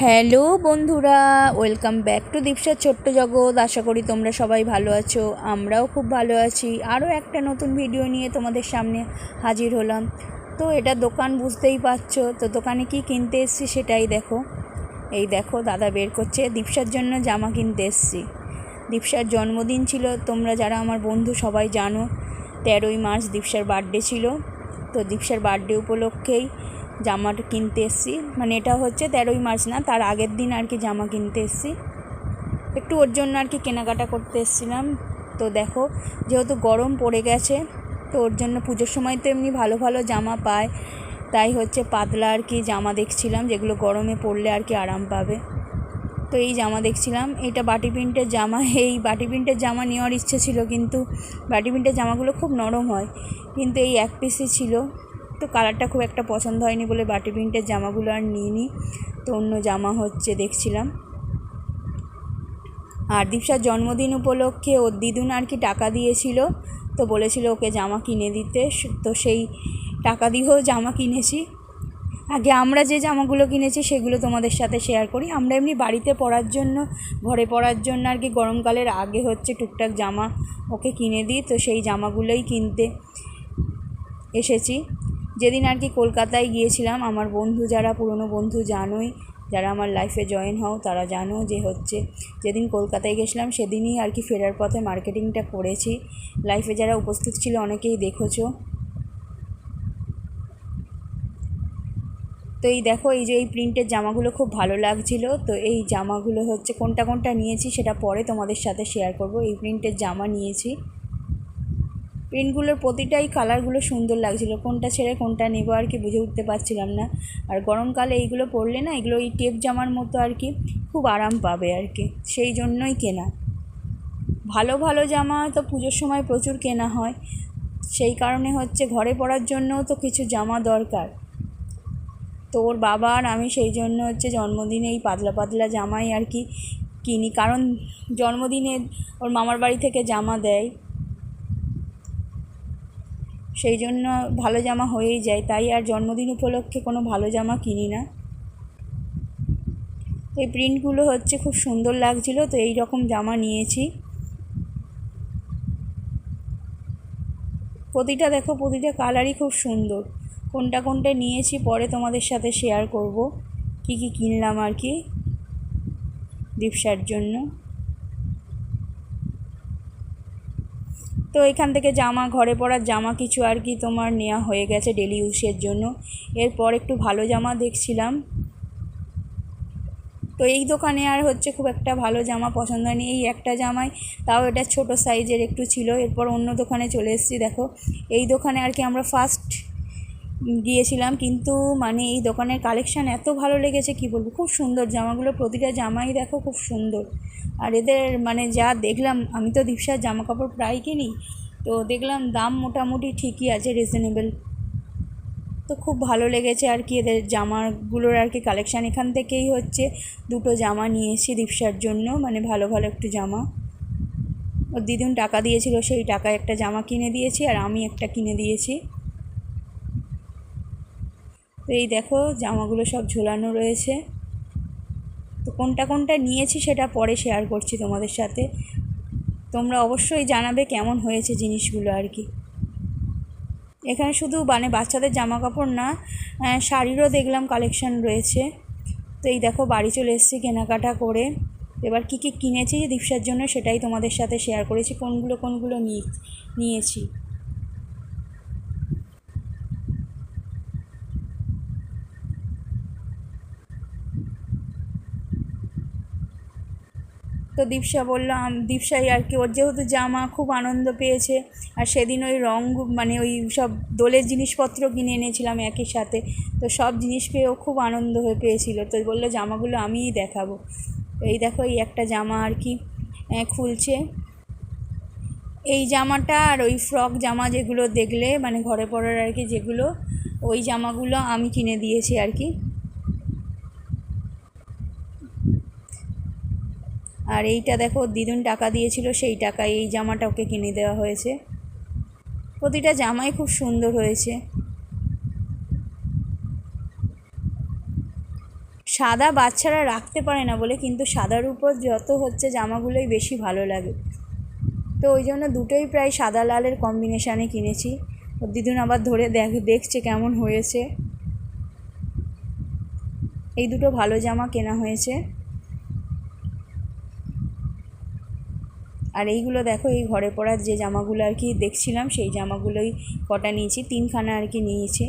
Hello বন্ধুরা, welcome back to দীপসার ছোট্ট জগৎ। আশা করি তোমরা সবাই ভালো আছো, আমরাও খুব ভালো আছি। আরও একটা নতুন ভিডিও নিয়ে তোমাদের সামনে হাজির হলাম। তো এটা দোকান, বুঝতেই পারছো। তো দোকানে কি কিনতে এসেছি সেটাই দেখো। এই দেখো, দাদা বের করছে। দীপসার জন্য জামা কিনতে এসেছি। দীপসার জন্মদিন ছিল, তোমরা যারা আমার বন্ধু সবাই জানো। 13ই মার্চ দীপসার বার্থডে ছিল। তো দীপসার বার্থডে উপলক্ষেই জামাটা কিনতে এসেছি। মানে এটা হচ্ছে 13ই মার্চ না, তার আগের দিন আর কি জামা কিনতে এসেছি। একটু ওর জন্য আর কি কেনাকাটা করতে এসেছিলাম। তো দেখো, যেহেতু গরম পড়ে গেছে, তো ওর জন্য পুজোর সময় তো এমনি ভালো ভালো জামা পায়, তাই হচ্ছে পাতলা আর কি জামা দেখছিলাম, যেগুলো গরমে পরলে আর কি আরাম পাবে। তো এই জামা দেখছিলাম, এটা বাটি প্রিন্টের জামা। এই বাটি প্রিন্টের জামা নেওয়ার ইচ্ছে ছিল, কিন্তু বাটি প্রিন্টের জামাগুলো খুব নরম হয়, কিন্তু এই এক পিসই ছিল। তো কালারটা খুব একটা পছন্দ হয়নি বলে বাটি প্রিন্টের জামাগুলো আর নিইনি। তো অন্য জামা হচ্ছে দেখছিলাম। আর দীপসার জন্মদিন উপলক্ষে ওর দিদুন আর কি টাকা দিয়েছিল, তো বলেছিল ওকে জামা কিনে দিতে। তো সেই টাকা দিয়েও জামা কিনেছি। আগে আমরা যে জামাগুলো কিনেছি সেগুলো তোমাদের সাথে শেয়ার করি। আমরা এমনি বাড়িতে পরার জন্য, ঘরে পরার জন্য আর কি গরমকালের আগে হচ্ছে টুকটাক জামা ওকে কিনে দিই। তো সেই জামাগুলোই কিনতে এসেছি। যেদিন আর কি কলকাতায় গিয়েছিলাম, আমার বন্ধু যারা পুরনো বন্ধু জানোই, যারা আমার লাইফে জয়েন হও তারা জানো যে হচ্ছে যেদিন কলকাতায় গেছিলাম সেদিনই আর কি ফেরার পথে মার্কেটিংটা করেছি। লাইফে যারা উপস্থিত ছিল অনেকেই দেখেছো। তো এই দেখো, এই যে এই প্রিন্টের জামাগুলো খুব ভালো লাগছিল। তো এই জামাগুলো হচ্ছে কোনটা কোনটা নিয়েছি সেটা পরে তোমাদের সাথে শেয়ার করব। এই প্রিন্টের জামা নিয়েছি। প্রিন্টগুলোর প্রতিটাই কালারগুলো সুন্দর লাগছিল, কোনটা ছেড়ে কোনটা নেবো আর কি বুঝে উঠতে পারছিলাম না। আর গরমকালে এইগুলো পরলে না, এগুলো এই টেপ জামার মতো আর কি খুব আরাম পাবে আর কি, সেই জন্যই কেনা। ভালো ভালো জামা তো পুজোর সময় প্রচুর কেনা হয়, সেই কারণে হচ্ছে ঘরে পরার জন্যও তো কিছু জামা দরকার। তো ওর বাবা আর আমি সেই জন্য হচ্ছে জন্মদিনে এই পাতলা পাতলা জামাই আর কি কিনি, কারণ জন্মদিনে ওর মামার বাড়ি থেকে জামা দেয়, সেই জন্য ভালো জামা হয়েই যায়। তাই আর জন্মদিন উপলক্ষে কোনো ভালো জামা কিনি না। এই প্রিন্টগুলো হচ্ছে খুব সুন্দর লাগছিল, তো এই রকম জামা নিয়েছি। প্রতিটা দেখো, প্রতিটা কালারই খুব সুন্দর। কোনটা কোনটা নিয়েছি পরে তোমাদের সাথে শেয়ার করব, কি কি কিনলাম আর কি দীপসার জন্য। তো এখান থেকে জামা, ঘরে পরার জামা কিছু আর কি তোমার নেওয়া হয়ে গেছে ডেলি ইউজের জন্য। এরপর একটু ভালো জামা দেখছিলাম। তো এই দোকানে আর হচ্ছে খুব একটা ভালো জামা পছন্দ হয়নি, এই একটা জামাই, তাও এটা ছোট সাইজের একটু ছিল। এরপর অন্য দোকানে চলে এসেছি। দেখো, এই দোকানে আর কি আমরা ফার্স্ট গিয়েছিলাম, কিন্তু মানে এই দোকানের কালেকশান এত ভালো লেগেছে কি বলবো, খুব সুন্দর জামাগুলো, প্রতিটা জামাই দেখো খুব সুন্দর। আর এদের মানে যা দেখলাম, আমি তো দীপসার জামা কাপড় প্রায় কিনি, তো দেখলাম দাম মোটামুটি ঠিকই আছে, রিজনেবল। তো খুব ভালো লেগেছে আর কি এদের জামাগুলোর আর কি কালেকশান। এখান থেকেই হচ্ছে দুটো জামা নিয়েছি দীপসার জন্য, মানে ভালো ভালো একটু জামা। ওর দিদুন টাকা দিয়েছিল, সেই টাকায় একটা জামা কিনে দিয়েছি, আর আমি একটা কিনে দিয়েছি। তো এই দেখো, জামাগুলো সব ঝোলানো রয়েছে। তো কোনটা কোনটা নিয়েছি সেটা পরে শেয়ার করছি তোমাদের সাথে। তোমরা অবশ্যই জানাবে কেমন হয়েছে জিনিসগুলো আর কি। এখানে শুধু মানে বাচ্চাদের জামা কাপড় না, শাড়িরও দেখলাম কালেকশান রয়েছে। তো এই দেখো, বাড়ি চলে এসেছি কেনাকাটা করে। এবার কী কী কিনেছি দীপসার জন্য সেটাই তোমাদের সাথে শেয়ার করেছি, কোনগুলো কোনগুলো নিয়েছি। তো দীপসা বললো, দীপসাই আর কি, ওর যেহেতু জামা খুব আনন্দ পেয়েছে। আর সেদিন ওই রঙ, মানে ওই সব দোলের জিনিসপত্র কিনে এনেছিলাম একই সাথে, তো সব জিনিস পেয়ে ও খুব আনন্দ হয়ে পেয়েছিল। তো বললো জামাগুলো আমিই দেখাবো। এই দেখো, এই একটা জামা আর কি খুলছে। এই জামাটা আর ওই ফ্রক জামা যেগুলো দেখলে মানে ঘরে পরার আর কি, যেগুলো ওই জামাগুলো আমি কিনে দিয়েছি আর কি। আর এইটা দেখো, দিদুন টাকা দিয়েছিল, সেই টাকায় এই জামাটা ওকে কিনে দেওয়া হয়েছে। প্রতিটা জামাই খুব সুন্দর হয়েছে। সাদা বাচ্চারা রাখতে পারে না বলে, কিন্তু সাদার উপর যত হচ্ছে জামাগুলোই বেশি ভালো লাগে। তো ওই জন্য দুটোই প্রায় সাদা লালের কম্বিনেশানে কিনেছি। ওর দিদুন আবার ধরে দেখছে কেমন হয়েছে। এই দুটো ভালো জামা কেনা হয়েছে। আর এইগুলো দেখো, এই ঘরে পরার যে জামাগুলো আর কি দেখছিলাম, সেই জামাগুলোই কটা নিয়েছি, 3খানা আর কি নিয়েছি।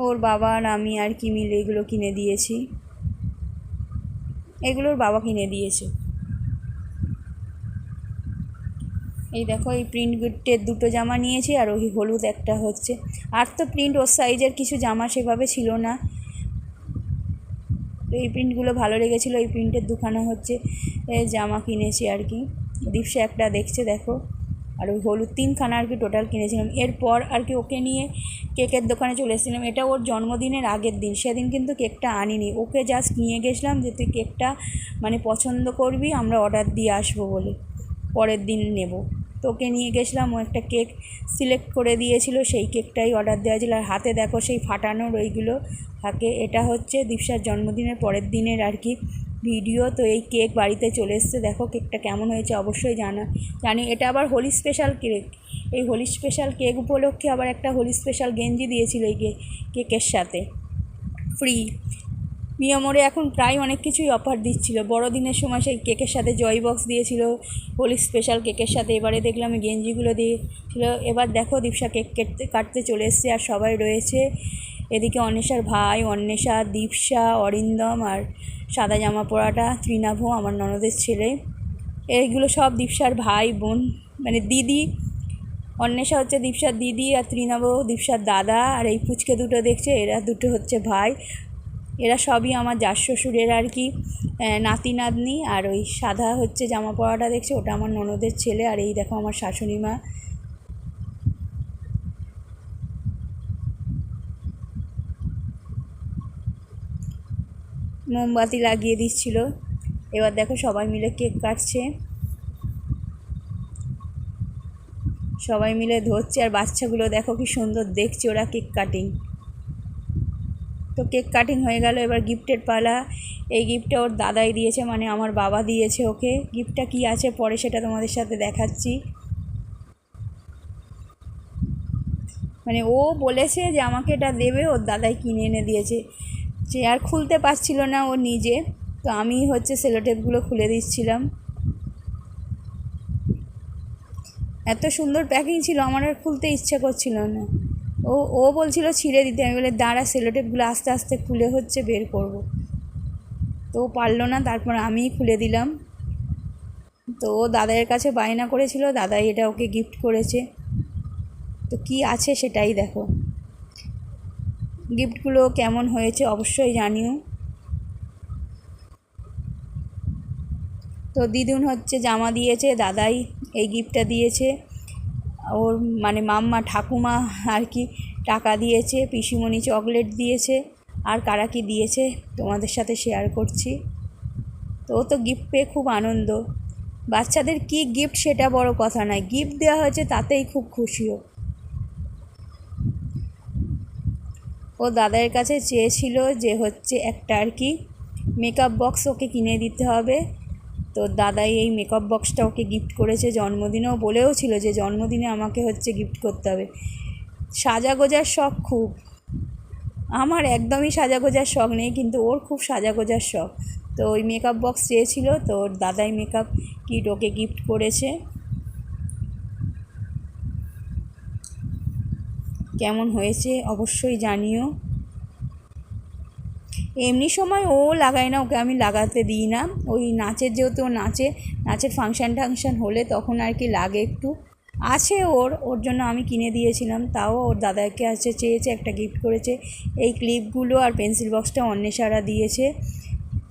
ওর বাবা আর আমি আর কি মিলে এগুলো কিনে দিয়েছি। এগুলোর বাবা কিনে দিয়েছে। এই দেখো, এই প্রিন্টের দুটো জামা নিয়েছি, আর ওই হলুদ একটা হচ্ছে। আর তো প্রিন্ট ওর সাইজের কিছু জামা সেভাবে ছিল না, তো এই প্রিন্টগুলো ভালো লেগেছিলো। এই প্রিন্টের দুখানা হচ্ছে জামা কিনেছি আর কি। দীপশা একটা দেখছে দেখো। আর ওই হলুদ 3খানা আর কি টোটাল কিনেছিলাম। এরপর আর কি ওকে নিয়ে কেকের দোকানে চলে এসেছিলাম। এটা ওর জন্মদিনের আগের দিন, সেদিন কিন্তু কেকটা আনিনি, ওকে জাস্ট নিয়ে গেছিলাম যে তুই কেকটা মানে পছন্দ করবি, আমরা অর্ডার দিয়ে আসবো বলে, পরের দিন নেব। তো ওকে নিয়ে গেছিলাম, ও একটা কেক সিলেক্ট করে দিয়েছিল, সেই কেকটাই অর্ডার দেওয়া ছিল। আর হাতে দেখো সেই ফাটানোর ওইগুলো থাকে। এটা হচ্ছে দীপশার জন্মদিনের পরের দিনের আর কি ভিডিও। তো এই কেক বাড়িতে চলে এসছে, দেখো কেকটা কেমন হয়েছে অবশ্যই জানি। এটা আবার হোলি স্পেশাল কেক। এই হোলি স্পেশাল কেক উপলক্ষে আবার একটা হোলি স্পেশাল গেঞ্জি দিয়েছিল এই কেকের সাথে ফ্রি। মিয়ামোরে এখন প্রায় অনেক কিছুই অফার দিচ্ছিল। বড়দিনের সময় সেই কেকের সাথে জয় বক্স দিয়েছিল হোলি স্পেশাল কেকের সাথে। এবারে দেখলাম গেঞ্জিগুলো দিয়েছিল। এবার দেখো দীপশা কেক কাটতে চলে এসছে, আর সবাই রয়েছে। এদিকে অন্বেষার ভাই, অন্বেষা, দীপশা, অরিন্দম, আর সাদা জামা পরাটা ত্রিনাভ, আমার ননদের ছেলে। এইগুলো সব দীপশার ভাই বোন, মানে দিদি। অন্বেষা হচ্ছে দীপশার দিদি, আর ত্রিনাভ দীপশার দাদা। আর এই পুচকে দুটো দেখছে, এরা দুটো হচ্ছে ভাই। এরা সবই আমার জাস শ্বশুরের আর কি নাতি নাতনি। আর ওই সাদা হচ্ছে জামা পরাটা দেখছে, ওটা আমার ননদের ছেলে। আর এই দেখো আমার শাশুড়ি মা। মোমবাতি লাগিয়ে দিচ্ছিল। এবার দেখো সবাই মিলে কেক কাটছে, সবাই মিলে ধরছে। আর বাচ্চাগুলো দেখো কি সুন্দর দেখছে ওরা কেক কাটিং। তো কেক কাটিং হয়ে গেল, এবার গিফটের পালা। এই গিফটটা ওর দাদাই দিয়েছে, মানে আমার বাবা দিয়েছে ওকে। গিফটটা কি আছে পরে সেটা তোমাদের সাথে দেখাচ্ছি। মানে ও বলেছে যে আমাকে এটা দেবে, ওর দাদাই কিনে এনে দিয়েছে। চেয়ার খুলতে পারছিল না ও নিজে, তো আমি হচ্ছে সেলোটেপগুলো খুলে দিচ্ছিলাম। এত সুন্দর প্যাকিং ছিল, আমার আর খুলতে ইচ্ছা করছিল না। ও বলছিল ছিঁড়ে দিতে, আমি বলে দাঁড়া, সেলোটেপগুলো আস্তে আস্তে খুলে হচ্ছে বের করব। তো ও পারলো না, তারপর আমিই খুলে দিলাম। তো ও দাদাইয়ের কাছে বায়না করেছিল, দাদাই এটা ওকে গিফট করেছে। তো কি আছে সেটাই দেখো। গিফটগুলো কেমন হয়েছে অবশ্যই জানিও। তো দিদুন হচ্ছে জামা দিয়েছে, দাদাই এই গিফটটা দিয়েছে। ওর মানে মাম্মা ঠাকুমা আর কি টাকা দিয়েছে, পিসিমণি চকলেট দিয়েছে, আর কারা কি দিয়েছে তোমাদের সাথে শেয়ার করছি। তো ও তো গিফট পেয়ে খুব আনন্দ। বাচ্চাদের কি গিফট সেটা বড় কথা নয়, গিফট দেওয়া হয়েছে তাতেই খুব খুশিও। ও দাদার কাছে চেয়েছিল যে হচ্ছে একটা আর কি মেকআপ বক্স ওকে কিনে দিতে হবে। তো দাদাই এই মেকআপ বক্সটা ওকে গিফট করেছে জন্মদিনেও, বলেও ছিল যে জন্মদিনে আমাকে হচ্ছে গিফট করতে হবে। সাজাগোজার শখ খুব, আমার একদমই সাজাগোজার শখ নেই, কিন্তু ওর খুব সাজাগোজার শখ। তো ওই মেকআপ বক্স চেয়েছিল, তো ওর দাদাই মেকআপ কিট ওকে গিফট করেছে। কেমন হয়েছে অবশ্যই জানিও। এমনি সময় ও লাগায় না, ওকে আমি লাগাতে দিই না। ওই নাচের যেহেতু ও নাচের ফাংশান হলে তখন আর কি লাগে একটু। আছে ওর জন্য আমি কিনে দিয়েছিলাম, তাও ওর দাদাকে চেয়েছে, একটা গিফট করেছে। এই ক্লিপগুলো আর পেন্সিল বক্সটা অন্বেষারা দিয়েছে।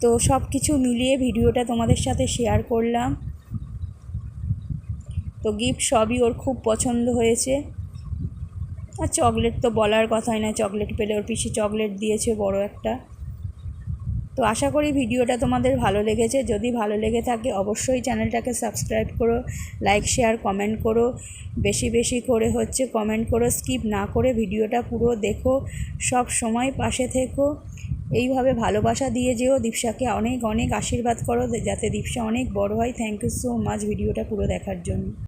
তো সব কিছু মিলিয়ে ভিডিওটা তোমাদের সাথে শেয়ার করলাম। তো গিফট সবই ওর খুব পছন্দ হয়েছে। আর চকলেট তো বলার কথাই না, চকলেট পেলে ওর পিসি চকলেট দিয়েছে বড় একটা। তো তো আশা করি ভিডিওটা তোমাদের ভালো লেগেছে। যদি ভালো লেগে থাকে অবশ্যই চ্যানেলটাকে সাবস্ক্রাইব করো, লাইক শেয়ার কমেন্ট করো, বেশি বেশি করে কমেন্ট করো, স্কিপ না করে ভিডিওটা পুরো দেখো, সব সময় পাশে থেকো, এইভাবে ভালোবাসা দিয়ে যেও। দীপশাকে অনেক অনেক আশীর্বাদ করো যাতে দীপশা অনেক বড় হয়। থ্যাংক ইউ সো মাচ ভিডিওটা পুরো দেখার জন্য।